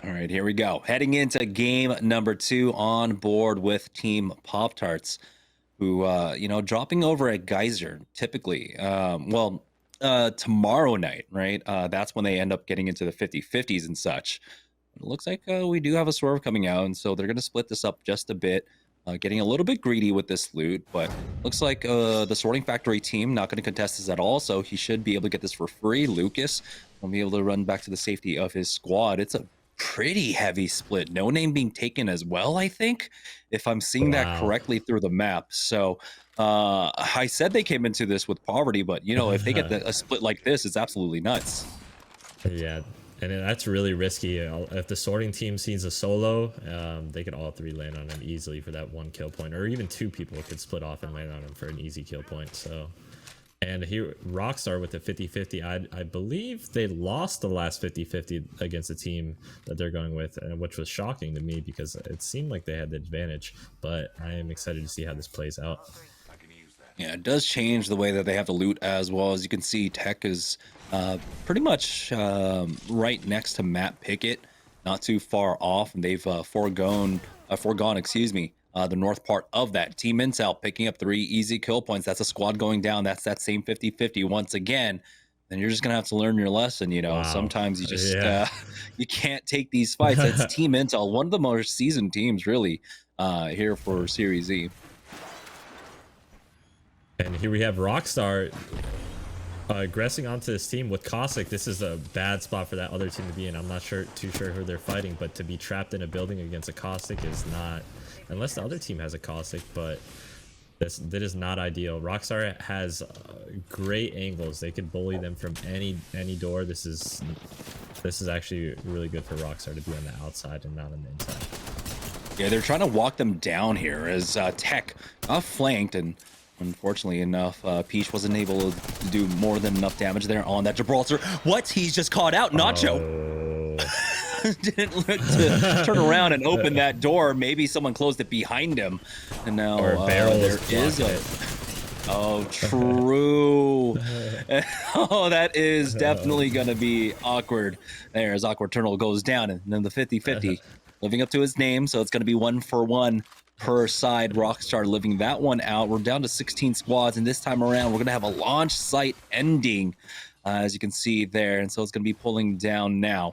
All right, here we go. Heading into game number 2 on board with Team Pop Tarts, who dropping over at Geyser typically. Tomorrow night, right? That's when they end up getting into the 50-50s and such. It looks like we do have a swerve coming out, and so they're going to split this up just a bit, getting a little bit greedy with this loot. But looks like the Sorting Factory team not going to contest this at all, so he should be able to get this for free. Lucas will be able to run back to the safety of his squad. It's a pretty heavy split. No name being taken as well, I think, if I'm seeing that Wow. correctly through the map. So I said they came into this with poverty, but if they get a split like this, it's absolutely nuts. Yeah, and that's really risky. If the sorting team sees a solo, they could all three land on him easily for that 1 kill point, or even 2 people could split off and land on him for an easy kill point. So, and here Rockstar with the 50-50, I believe they lost the last 50-50 against the team that they're going with, which was shocking to me because it seemed like they had the advantage. But I am excited to see how this plays out. Yeah, it does change the way that they have to loot as well. As you can see, Tech is pretty much right next to Matt Pickett, not too far off, and they've foregone, the north part of that. Team Intel picking up 3 easy kill points. That's a squad going down. That's that same 50-50 once again. Then you're just gonna have to learn your lesson. Wow. Sometimes you just Yeah. you can't take these fights. It's Team Intel, one of the most seasoned teams, really, here for Series E. And here we have Rockstar aggressing onto this team with Caustic. This is a bad spot for that other team to be in. I'm not too sure who they're fighting, but to be trapped in a building against a Caustic is not, unless the other team has a Caustic, but that is not ideal. Rockstar has great angles. They could bully them from any door. This is actually really good for Rockstar to be on the outside and not on the inside. Yeah, they're trying to walk them down here as Tech got flanked, and unfortunately enough, Peach wasn't able to do more than enough damage there on that Gibraltar. What? He's just caught out. Nacho didn't look to turn around and open that door. Maybe someone closed it behind him, and now there is a. Oh, true. Oh, that is definitely going to be awkward. There, as Awkward Turtle goes down, and then the 50-50 living up to his name, so it's going to be 1 for 1 per side. Rockstar living that one out. We're down to 16 squads, and this time around, we're going to have a launch site ending, as you can see there, and so it's going to be pulling down now.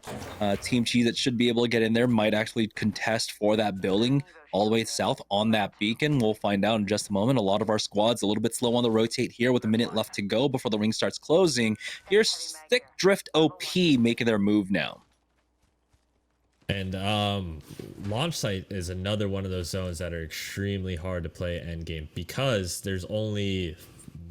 Team Cheez-It should be able to get in there, might actually contest for that building all the way south on that beacon. We'll find out in just a moment. A lot of our squads a little bit slow on the rotate here with a minute left to go before the ring starts closing. Here's Stick Drift OP making their move now. And launch site is another one of those zones that are extremely hard to play endgame because there's only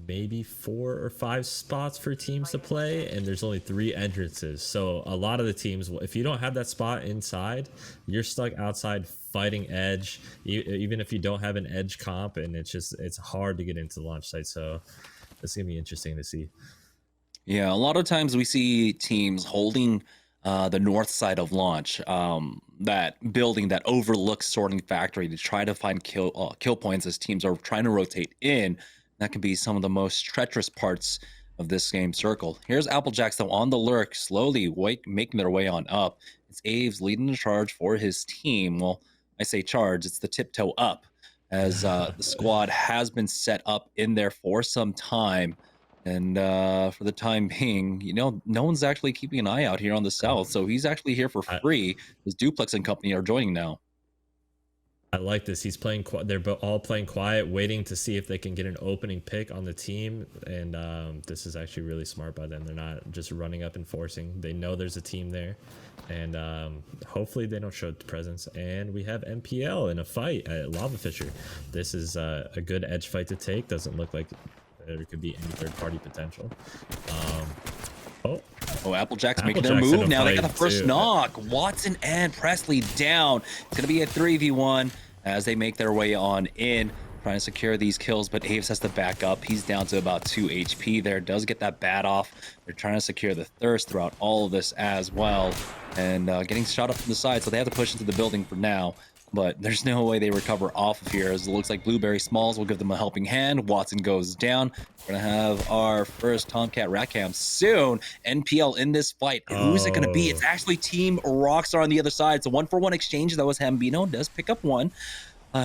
maybe 4 or 5 spots for teams to play, and there's only 3 entrances. So a lot of the teams, if you don't have that spot inside, you're stuck outside fighting edge, even if you don't have an edge comp, and it's hard to get into the launch site. So it's gonna be interesting to see. Yeah, a lot of times we see teams holding the north side of launch, that building that overlooks Sorting Factory, to try to find kill points as teams are trying to rotate in. That can be some of the most treacherous parts of this game circle. Here's Applejacks, though, on the lurk, slowly making their way on up. It's Aves leading the charge for his team. Well, I say charge, it's the tiptoe up, as the squad has been set up in there for some time. And for the time being, no one's actually keeping an eye out here on the south, so he's actually here for free. His Duplex and company are joining now. I like this. He's playing. They're all playing quiet, waiting to see if they can get an opening pick on the team. And this is actually really smart by them. They're not just running up and forcing. They know there's a team there, and hopefully they don't show presence. And we have MPL in a fight at Lava Fisher. This is a good edge fight to take. Doesn't look like there could be any third-party potential. Applejack's making their move now. They got the first knock. Watson and Presley down. It's going to be a 3v1 as they make their way on in, trying to secure these kills, but Aves has to back up. He's down to about 2 HP there. Does get that bat off. They're trying to secure the thirst throughout all of this as well, and getting shot up from the side, so they have to push into the building for now. but there's no way they recover off of here, as it looks like Blueberry Smalls will give them a helping hand. Watson goes down. We're gonna have our first TomCat Ratcam soon. NPL in this fight. Who's it gonna be? It's actually Team Rockstar on the other side. It's a 1-for-1 exchange. That was Hambino. Does pick up one.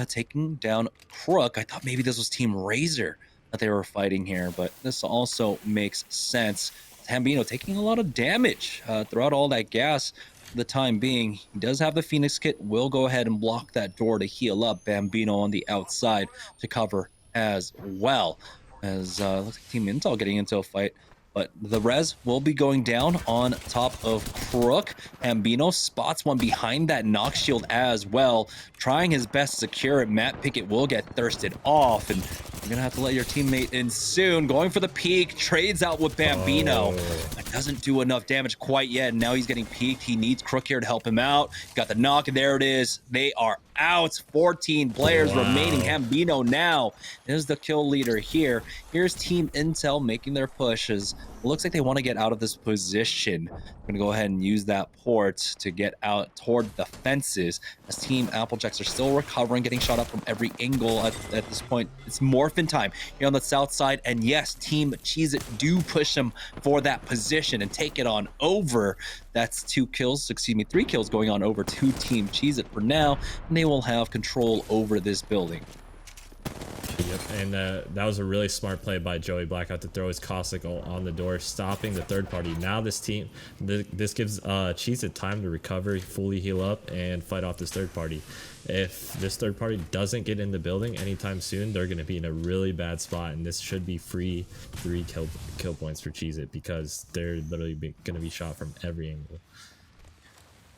Taking down Crook. I thought maybe this was Team Razor that they were fighting here, but this also makes sense. Hambino taking a lot of damage throughout all that gas. For the time being, he does have the Phoenix kit. Will go ahead and block that door to heal up. Bambino on the outside to cover as well. As looks like Team Intel getting into a fight. But the res will be going down on top of Crook. Hambino spots one behind that knock shield as well. Trying his best to secure it. Matt Pickett will get thirsted off. And you're going to have to let your teammate in soon. Going for the peek. Trades out with Bambino. But doesn't do enough damage quite yet. And now he's getting peeked. He needs Crook here to help him out. Got the knock, and there it is. They are out. 14 players remaining. Hambino now is the kill leader here. Here's Team Intel making their pushes. It looks like they want to get out of this position. I'm going to go ahead and use that port to get out toward the fences, as Team Applejacks are still recovering, getting shot up from every angle at this point. It's morphin time here on the south side, and yes, Team Cheez-It do push them for that position and take it on over. That's 3 kills going on over to Team Cheez-It for now, and they will have control over this building. Yep, and that was a really smart play by Joey Blackout to throw his caustic on the door, stopping the third party. Now this team, this gives Cheez-It time to recover, fully heal up, and fight off this third party. If this third party doesn't get in the building anytime soon, they're going to be in a really bad spot, and this should be free 3 kill points for Cheez-It, because they're literally going to be shot from every angle.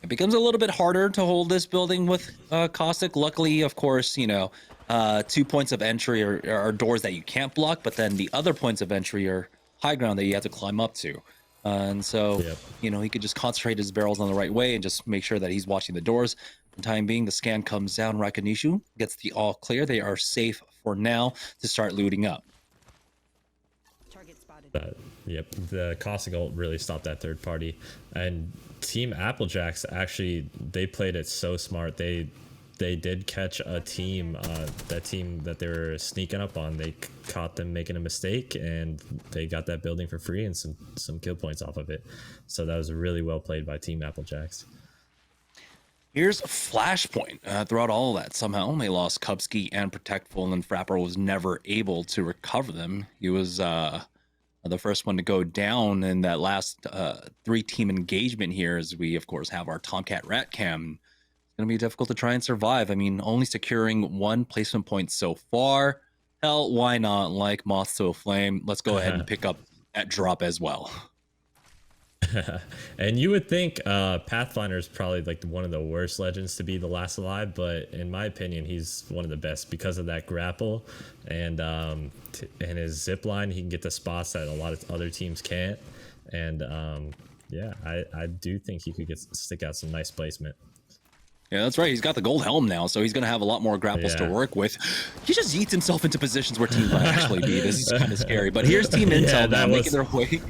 It becomes a little bit harder to hold this building with caustic. Luckily, of course, 2 points of entry are doors that you can't block, but then the other points of entry are high ground that you have to climb up to. And so, he could just concentrate his barrels on the right way and just make sure that he's watching the doors. For the time being, the scan comes down. Rakanishu gets the all clear. They are safe for now to start looting up. Yep, the caustic ult really stopped that third party. And Team Applejacks, actually, they played it so smart. They did catch a team, that team that they were sneaking up on. They caught them making a mistake, and they got that building for free and some kill points off of it. So that was really well played by Team Applejacks. Here's Flashpoint. Throughout all of that, somehow they lost Kubsky and Protectful, and then Frapper was never able to recover them. He was the first one to go down in that last 3-team engagement here, as we, of course, have our TomCat Ratcam. It's going to be difficult to try and survive. I mean, only securing 1 placement point so far. Hell, why not? Like moths to a flame, let's go ahead and pick up that drop as well. And you would think Pathfinder is probably like one of the worst legends to be the last alive, but in my opinion, he's one of the best because of that grapple and his zip line. He can get the spots that a lot of other teams can't, and I do think he could stick out some nice placement. Yeah, that's right. He's got the gold helm now, so he's going to have a lot more grapples to work with. He just yeets himself into positions where teams might actually be. This is kind of scary. But here's Team Intel now making their way.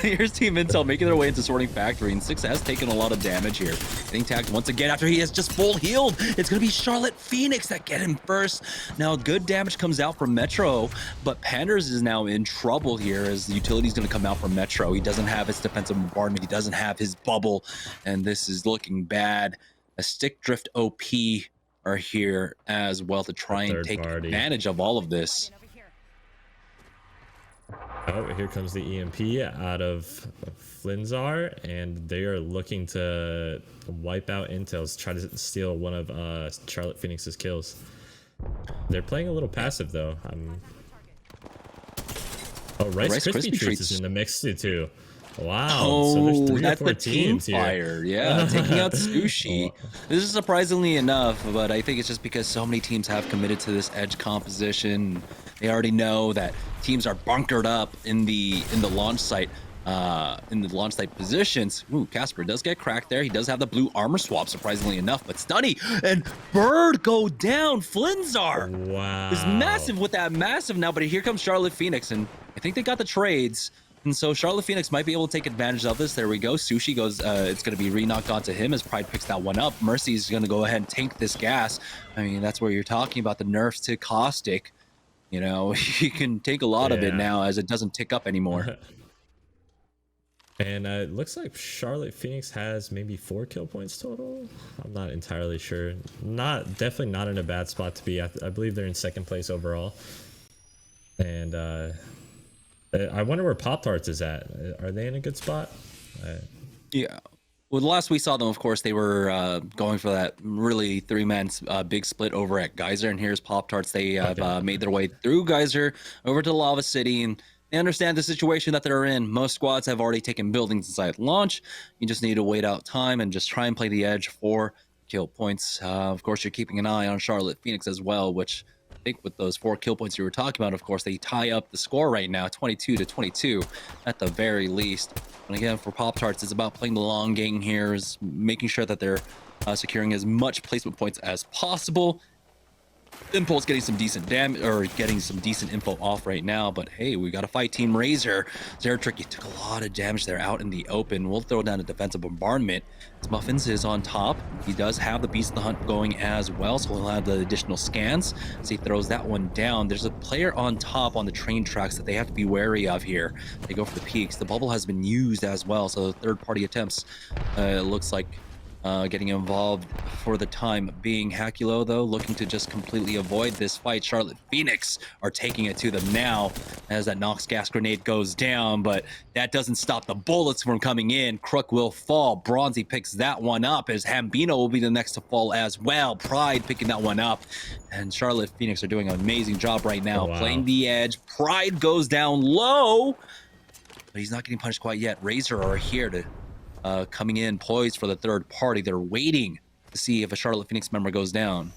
Here's Team Intel making their way into Sorting Factory, and Six has taken a lot of damage here. Getting tagged once again after he has just full healed. It's going to be Charlotte Phoenix that get him first. Now, good damage comes out from Metro, but Panders is now in trouble here, as the utility is going to come out from Metro. He doesn't have his defensive bombardment. He doesn't have his bubble, and this is looking bad. A Stick Drift OP are here as well to try and take advantage of all of this. Oh, here comes the EMP out of Flinzar, and they are looking to wipe out Intels, try to steal one of Charlotte Phoenix's kills. They're playing a little passive, though. Oh, Rice Krispie Treats is in the mix, too. Wow. Oh, so there's 3 that's or 4 the team fire. Yeah, taking out Sushi. This is surprisingly enough, but I think it's just because so many teams have committed to this edge composition. They already know that teams are bunkered up in the launch site. In the launch site positions. Ooh, Casper does get cracked there. He does have the blue armor swap, surprisingly enough, but Stunny and Bird go down. Flinzar is massive with that massive now, but here comes Charlotte Phoenix, and I think they got the trades. And so Charlotte Phoenix might be able to take advantage of this. There we go. Sushi goes, it's going to be re-knocked onto him as Pride picks that one up. Mercy's going to go ahead and tank this gas. I mean, that's where you're talking about the nerfs to Caustic. You know, you can take a lot of it now as it doesn't tick up anymore. And it looks like Charlotte Phoenix has maybe 4 kill points total. I'm not entirely sure. Definitely not in a bad spot to be. I believe they're in 2nd place overall. And I wonder where Pop Tarts is at. Are they in a good spot? Yeah. Well, the last we saw them, of course, they were going for that really 3-man big split over at Geyser. And here's Pop Tarts. They have made their way through Geyser over to Lava City. And they understand the situation that they're in. Most squads have already taken buildings inside launch. You just need to wait out time and just try and play the edge for kill points. Of course, you're keeping an eye on Charlotte Phoenix as well, which I think with those 4 kill points you were talking about, of course, they tie up the score right now, 22-22 at the very least. And again, for Pop Tarts, it's about playing the long game here, is making sure that they're securing as much placement points as possible. Impulse getting some decent damage, or getting some decent info off right now, but hey, we got to fight Team Razor. Zeratricky took a lot of damage there out in the open. We'll throw down a defensive bombardment. Muffins is on top. He does have the Beast of the Hunt going as well, so he'll have the additional scans. So he throws that one down. There's a player on top on the train tracks that they have to be wary of here. They go for the peaks. The bubble has been used as well, so third-party attempts, it looks like getting involved for the time being. Hakulo, though, looking to just completely avoid this fight. Charlotte Phoenix are taking it to them now as that Nox gas grenade goes down, but that doesn't stop the bullets from coming in. Crook will fall. Bronzy picks that one up as Hambino will be the next to fall as well. Pride picking that one up. And Charlotte Phoenix are doing an amazing job right now, playing the edge. Pride goes down low, but he's not getting punished quite yet. Razor are here to coming in poised for the third party. They're waiting to see if a Charlotte Phoenix member goes down.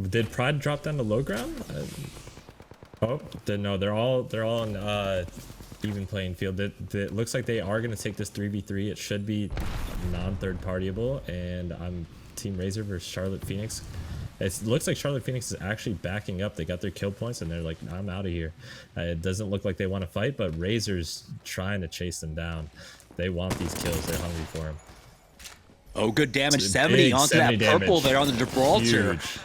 Did Pride drop down to low ground? No, they're all on even playing field. It looks like they are going to take this 3v3. It should be non-third partyable, and I'm Team Razor versus Charlotte Phoenix. It looks like Charlotte Phoenix is actually backing up. They got their kill points and they're like, I'm out of here. It doesn't look like they want to fight, but Razor's trying to chase them down. They want these kills. They're hungry for them. Oh, good damage. 70 onto 70 that purple there on the Gibraltar. Huge.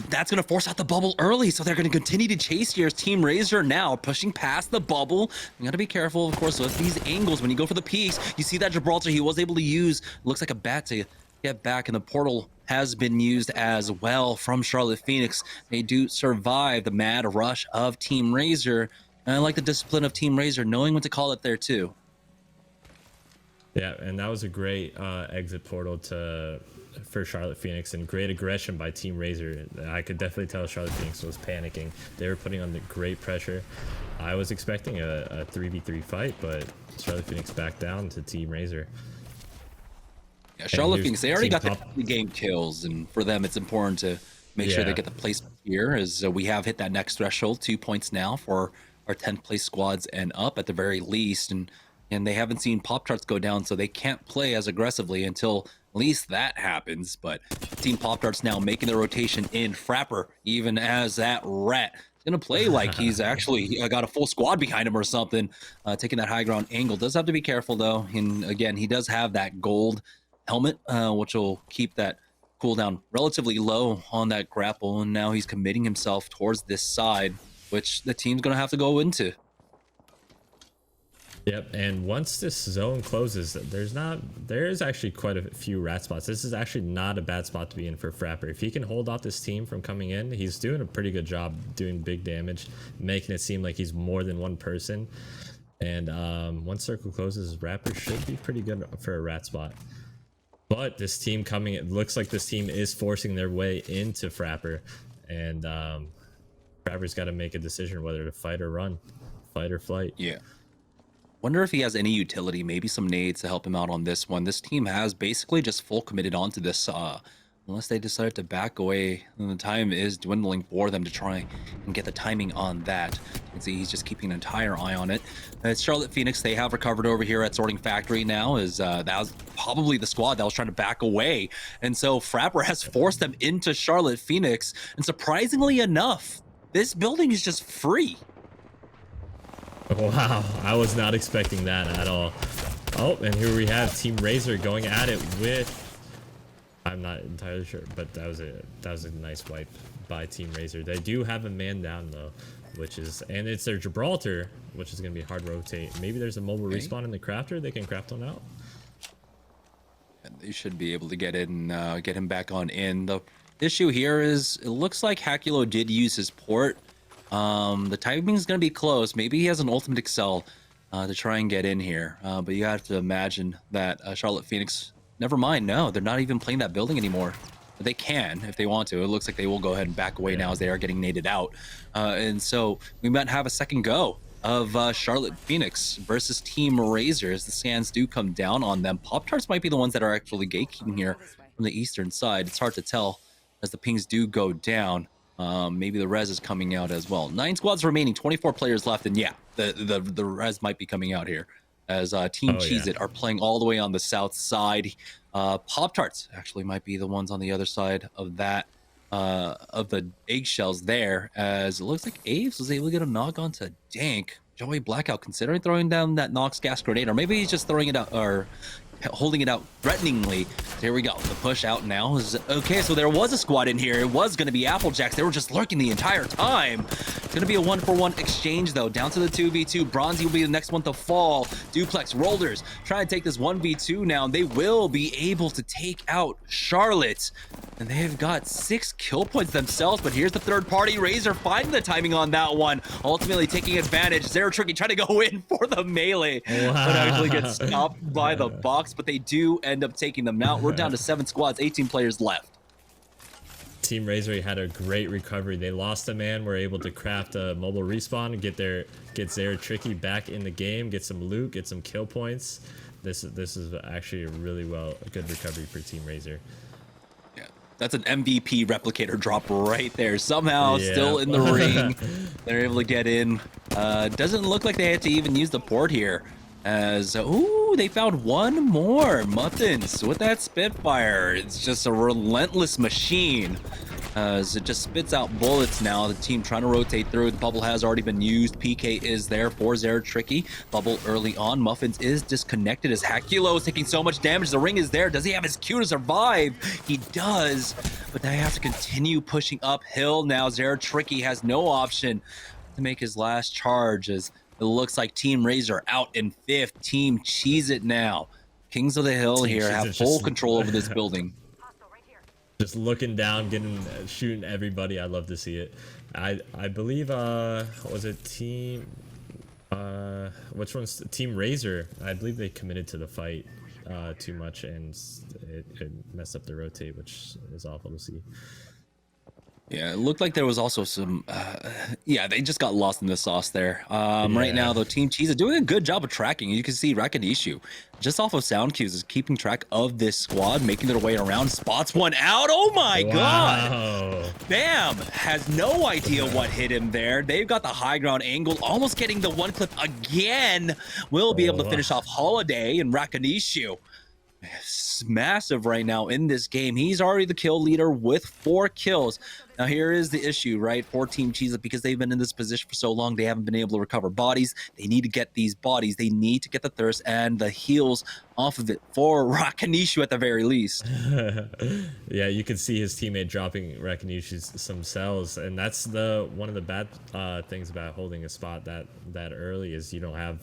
That's going to force out the bubble early, so they're going to continue to chase here. Team Razor now pushing past the bubble. You got to be careful, of course, with these angles. When you go for the peaks, you see that Gibraltar he was able to use, looks like a bat to get back, and the portal has been used as well from Charlotte Phoenix. They do survive the mad rush of Team Razor, and I like the discipline of Team Razor, knowing when to call it there too. Yeah, and that was a great exit portal for Charlotte Phoenix, and great aggression by Team Razor. I could definitely tell Charlotte Phoenix was panicking. They were putting on the great pressure. I was expecting a 3v3 fight, but Charlotte Phoenix backed down to Team Razor. Yeah, Charlotte Phoenix, they already got the game kills, and for them it's important to make sure they get the placement here, as we have hit that next threshold, 2 points now for our 10th place squads and up at the very least, and they haven't seen Pop Tarts go down, so they can't play as aggressively until at least that happens. But Team Pop Tarts now making the rotation in. Frapper, even as that rat, gonna play like he's actually got a full squad behind him or something, taking that high ground angle. Does have to be careful though, and again, he does have that gold helmet, which will keep that cooldown relatively low on that grapple, and now he's committing himself towards this side, which the team's gonna have to go into. Yep, and once this zone closes, there is actually quite a few rat spots. This is actually not a bad spot to be in for Frapper. If he can hold off this team from coming in, he's doing a pretty good job doing big damage, making it seem like he's more than one person. And once circle closes, Rapper should be pretty good for a rat spot. But this team coming, it looks like this team is forcing their way into Frapper, and Frapper's got to make a decision whether to fight or run, fight or flight. Yeah. Wonder if he has any utility, maybe some nades to help him out on this one. This team has basically just full committed onto this, unless they decide to back away, and the time is dwindling for them to try and get the timing on that. You can see he's just keeping an entire eye on it. It's Charlotte Phoenix. They have recovered over here at Sorting Factory now, as that was probably the squad that was trying to back away. And so Frapper has forced them into Charlotte Phoenix, and surprisingly enough, This building is just free. Wow, I was not expecting that at all. Oh, and here we have Team Razor going at it with, I'm not entirely sure, but that was a nice wipe by Team Razor. They do have a man down though, which is, and it's their Gibraltar, which is going to be hard to rotate. Maybe there's a mobile respawn in the crafter. They can craft one out. And they should be able to get in, get him back on in. The issue here is it looks like Hakulo did use his port. The timing is going to be close. Maybe he has an ultimate excel to try and get in here. But you have to imagine that Charlotte Phoenix, never mind. No, they're not even playing that building anymore. But they can if they want to. It looks like they will go ahead and back away now as they are getting naded out. And so we might have a second go of Charlotte Phoenix versus Team Razor as the scans do come down on them. Pop-Tarts might be the ones that are actually gatekeeping here from the eastern side. It's hard to tell as the pings do go down. Maybe the res is coming out as well. 9 squads remaining, 24 players left, and yeah, the res might be coming out here as Team Cheez-It are playing all the way on the south side. Pop-Tarts actually might be the ones on the other side of that, of the eggshells there, as it looks like Aves was able to get a knock onto Dank. Joey Blackout considering throwing down that Nox gas grenade, or maybe he's just throwing it out, or holding it out threateningly. Here we go. The push out now is okay. So there was a squad in here. It was going to be Applejacks. They were just lurking the entire time. It's going to be a 1-for-1 exchange though. Down to the 2v2. Bronzy will be the next one to fall. Duplex Rollers trying to take this 1v2 now. They will be able to take out Charlotte. And they've got 6 kill points themselves, but here's the third party. Razor finding the timing on that one. Ultimately taking advantage. Zero Tricky trying to go in for the melee, but actually gets stopped by the box, but they do end up taking them out. We're down to 7 squads, 18 players left. Team Razor had a great recovery. They lost a man, were able to craft a mobile respawn and get Zero Tricky back in the game, get some loot, get some kill points. This is actually a really a good recovery for Team Razor. That's an MVP replicator drop right there. Somehow still in the ring. They're able to get in. Doesn't look like they had to even use the port here. As, ooh, they found one more. Muffins with that Spitfire. It's just a relentless machine. As it just spits out bullets now. The team trying to rotate through. The bubble has already been used. PK is there for Zero Tricky. Bubble early on. Muffins is disconnected as Hakulo is taking so much damage. The ring is there. Does he have his Q to survive? He does, but they have to continue pushing uphill now. Zero Tricky has no option to make his last charge as it looks like Team Razor out in 5th. Team Cheez-It now. Kings of the Hill here have full control over this building. Just looking down, shooting everybody. I love to see it. I believe was it Team which one's Team Razor? I believe they committed to the fight too much and it messed up the rotate, which is awful to see. Yeah, it looked like there was also some, yeah, they just got lost in the sauce there. Right now, though, Team Cheez is doing a good job of tracking. You can see Rakanishu, just off of sound cues, is keeping track of this squad, making their way around, spots one out. Oh my God! Bam! Has no idea what hit him there. They've got the high ground angle, almost getting the one clip again. Will be able to finish off Holiday and Rakanishu. Massive right now in this game. He's already the kill leader with 4 kills. Now here is the issue, right, for Team Cheez-It, because they've been in this position for so long, they haven't been able to recover bodies. They need to get these bodies. They need to get the thirst and the heals off of it for Rakanishu at the very least. Yeah, you can see his teammate dropping Rakanishu's some cells, and that's one of the bad things about holding a spot that early is you don't have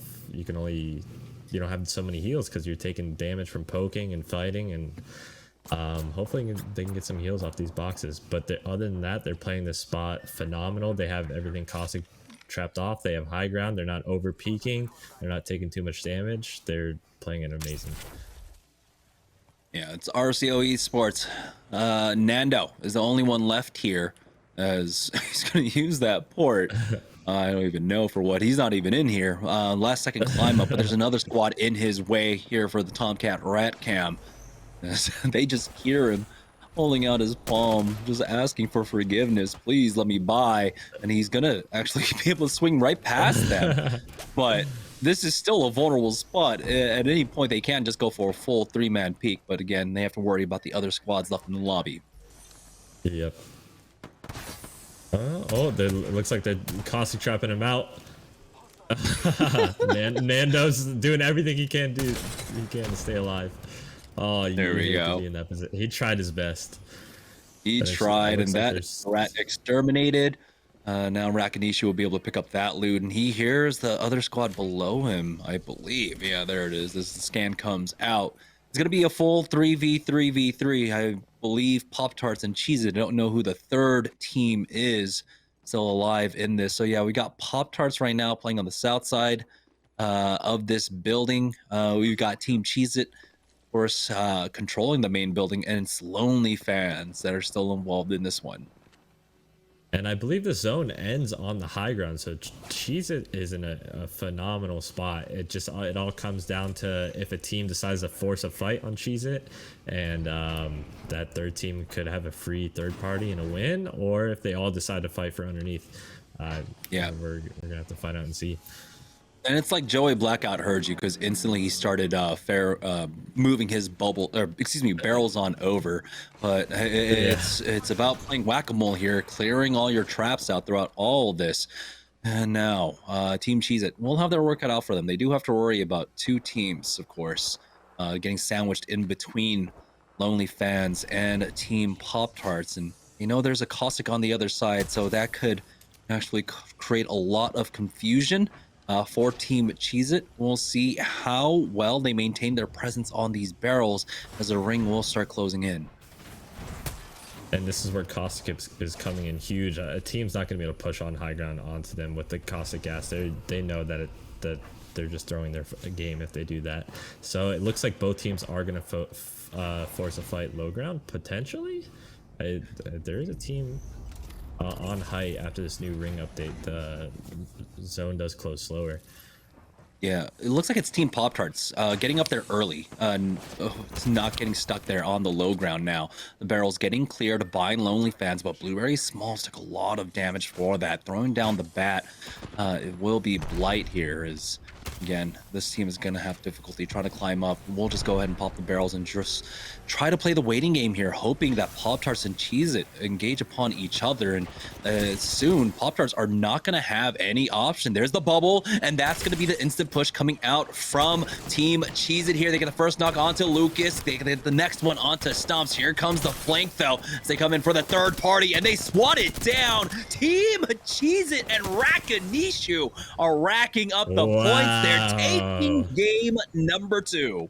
so many heals because you're taking damage from poking and fighting, and hopefully they can get some heals off these boxes. But other than that, they're playing this spot phenomenal. They have everything caustic trapped off. They have high ground. They're not over peaking. They're not taking too much damage. They're playing it amazing. Yeah, it's RCO Esports. Nando is the only one left here as he's going to use that port. I don't even know for what. He's not even in here. Last second climb up, but there's another squad in his way here for the TomCat Rat Cam. They just hear him holding out his palm, just asking for forgiveness. Please let me by. And he's going to actually be able to swing right past them. But this is still a vulnerable spot. At any point, they can just go for a full 3-man peek. But again, they have to worry about the other squads left in the lobby. Yep. It looks like they're caustic trapping him out. Nando's doing everything he can to stay alive. Oh, There you we hate to go. be in that position. He tried his best. He But it tried, looks and like that there's rat exterminated. Now Rakanishi will be able to pick up that loot, and he hears the other squad below him, I believe. Yeah, there it is. This scan comes out. It's going to be a full 3v3v3. I believe Pop-Tarts and Cheez-It. I don't know who the third team is still alive in this. So, yeah, we got Pop-Tarts right now playing on the south side of this building. We've got Team Cheez-It, of course, controlling the main building, and it's Lonely Fans that are still involved in this one. And I believe the zone ends on the high ground, so Cheez-It is in a phenomenal spot. It all comes down to if a team decides to force a fight on Cheez-It, and that third team could have a free third party and a win, or if they all decide to fight for underneath. Yeah. We're gonna have to find out and see. And it's like Joey Blackout heard you, because instantly he started moving his barrels on over. But it's about playing whack-a-mole here, clearing all your traps out throughout all of this. And now, Team Cheez-It will have their work cut out for them. They do have to worry about two teams, of course, getting sandwiched in between Lonely Fans and Team Pop-Tarts. And there's a caustic on the other side, so that could actually create a lot of confusion for Team Cheez-It. We'll see how well they maintain their presence on these barrels as the ring will start closing in. And this is where caustic is coming in huge. A team's not going to be able to push on high ground onto them with the caustic gas. They know that they're just throwing their game if they do that. So it looks like both teams are going to force a fight low ground potentially. There is a team on height after this new ring update. The zone does close slower. Yeah, it looks like it's Team Pop-Tarts getting up there early. It's not getting stuck there on the low ground now. The barrel's getting cleared by Lonely Fans, but Blueberry Smalls took a lot of damage for that. Throwing down the bat, it will be Blight here. Again, this team is going to have difficulty trying to climb up. We'll just go ahead and pop the barrels and just try to play the waiting game here, hoping that Pop-Tarts and Cheez-It engage upon each other. And soon, Pop-Tarts are not going to have any option. There's the bubble, and that's going to be the instant push coming out from Team Cheez-It here. They get the first knock onto Lucas. They get the next one onto Stomps. Here comes the flank, though, as they come in for the third party, and they swat it down. Team Cheez-It and Rakanishu are racking up the points. They're taking game number 2.